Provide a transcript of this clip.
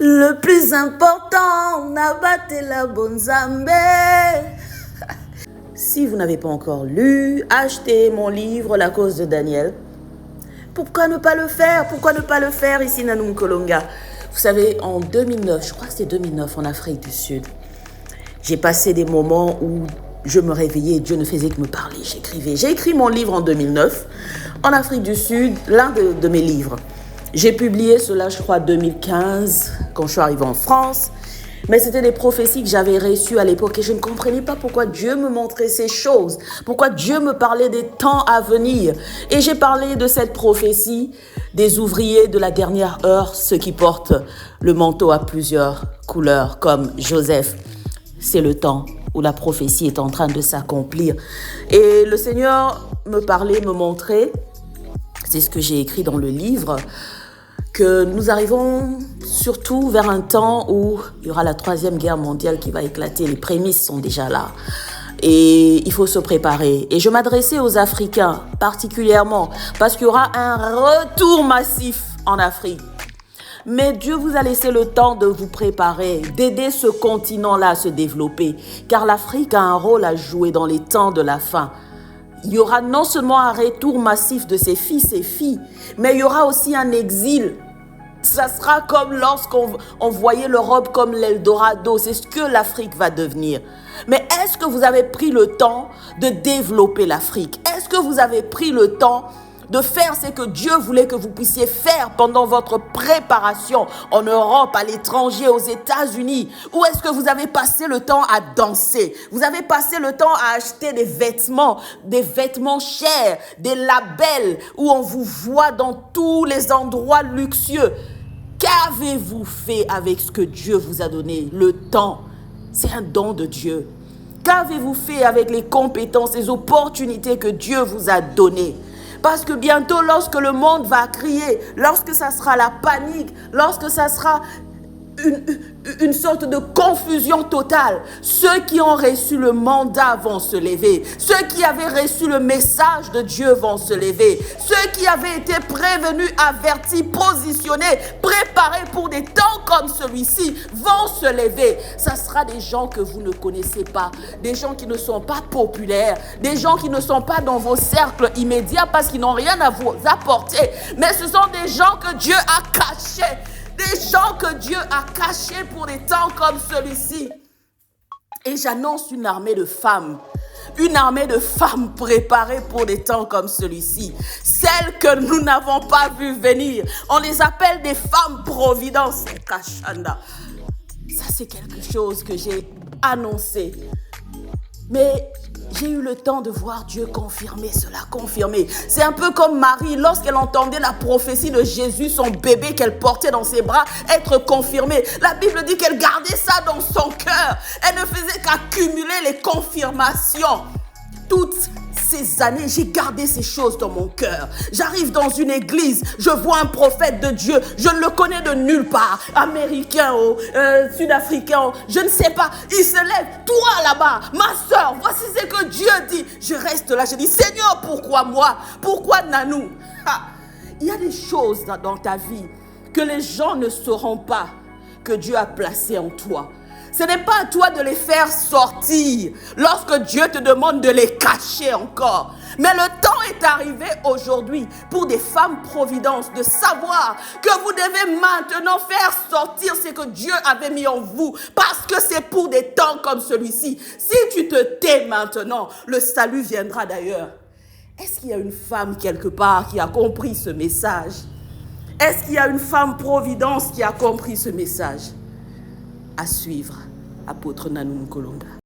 Le plus important, n'abattez la bonne zambé. Si vous n'avez pas encore lu, achetez mon livre La cause de Daniel. Pourquoi ne pas le faire? Pourquoi ne pas le faire ici, Nanou Nkolonga? Vous savez, en 2009, je crois que c'était 2009 en Afrique du Sud, j'ai passé des moments où je me réveillais et Dieu ne faisait que me parler. J'écrivais. J'ai écrit mon livre en 2009 en Afrique du Sud, l'un de mes livres. J'ai publié cela, je crois, 2015, quand je suis arrivée en France. Mais c'était des prophéties que j'avais reçues à l'époque et je ne comprenais pas pourquoi Dieu me montrait ces choses, pourquoi Dieu me parlait des temps à venir. Et j'ai parlé de cette prophétie des ouvriers de la dernière heure, ceux qui portent le manteau à plusieurs couleurs, comme Joseph. C'est le temps où la prophétie est en train de s'accomplir. Et le Seigneur me parlait, me montrait, c'est ce que j'ai écrit dans le livre, que nous arrivons surtout vers un temps où il y aura la 3e guerre mondiale qui va éclater. Les prémices sont déjà là. Et il faut se préparer. Et je m'adressais aux Africains particulièrement parce qu'il y aura un retour massif en Afrique. Mais Dieu vous a laissé le temps de vous préparer, d'aider ce continent-là à se développer. Car l'Afrique a un rôle à jouer dans les temps de la fin. Il y aura non seulement un retour massif de ses fils et filles, mais il y aura aussi un exil. Ça sera comme lorsqu'on voyait l'Europe comme l'Eldorado. C'est ce que l'Afrique va devenir. Mais est-ce que vous avez pris le temps de développer l'Afrique? Est-ce que vous avez pris le temps de faire ce que Dieu voulait que vous puissiez faire pendant votre préparation en Europe, à l'étranger, aux États-Unis? Ou est-ce que vous avez passé le temps à danser? Vous avez passé le temps à acheter des vêtements chers, des labels où on vous voit dans tous les endroits luxueux. Qu'avez-vous fait avec ce que Dieu vous a donné? Le temps, c'est un don de Dieu. Qu'avez-vous fait avec les compétences, les opportunités que Dieu vous a données? Parce que bientôt, lorsque le monde va crier, lorsque ça sera la panique, lorsque ça sera une sorte de confusion totale, ceux qui ont reçu le mandat vont se lever. Ceux qui avaient reçu le message de Dieu vont se lever. Ceux qui avaient été prévenus, avertis, positionnés, préparés pour des temps comme celui-ci vont se lever. Ça sera des gens que vous ne connaissez pas, des gens qui ne sont pas populaires, des gens qui ne sont pas dans vos cercles immédiats parce qu'ils n'ont rien à vous apporter. Mais ce sont des gens que Dieu a cachés. Des gens que Dieu a cachés pour des temps comme celui-ci. Et j'annonce une armée de femmes préparées pour des temps comme celui-ci. Celles que nous n'avons pas vues venir. On les appelle des femmes providence. Kachanda. Ça, c'est quelque chose que j'ai annoncé. Mais j'ai eu le temps de voir Dieu confirmer cela, confirmer. C'est un peu comme Marie, lorsqu'elle entendait la prophétie de Jésus, son bébé qu'elle portait dans ses bras, être confirmé. La Bible dit qu'elle gardait ça dans son cœur. Elle ne faisait qu'accumuler les confirmations. Toutes ces années, j'ai gardé ces choses dans mon cœur. J'arrive dans une église, je vois un prophète de Dieu, je ne le connais de nulle part, américain ou sud-africain, je ne sais pas. Il se lève, toi là-bas, ma soeur, voici ce que Dieu dit. Je reste là, je dis, Seigneur, pourquoi moi? Pourquoi Nanou? Il y a des choses dans ta vie que les gens ne sauront pas que Dieu a placées en toi. Ce n'est pas à toi de les faire sortir lorsque Dieu te demande de les cacher encore. Mais le temps est arrivé aujourd'hui pour des femmes providence de savoir que vous devez maintenant faire sortir ce que Dieu avait mis en vous parce que c'est pour des temps comme celui-ci. Si tu te tais maintenant, le salut viendra d'ailleurs. Est-ce qu'il y a une femme quelque part qui a compris ce message? Est-ce qu'il y a une femme providence qui a compris ce message? À suivre, apôtre Nanou Nkolonga.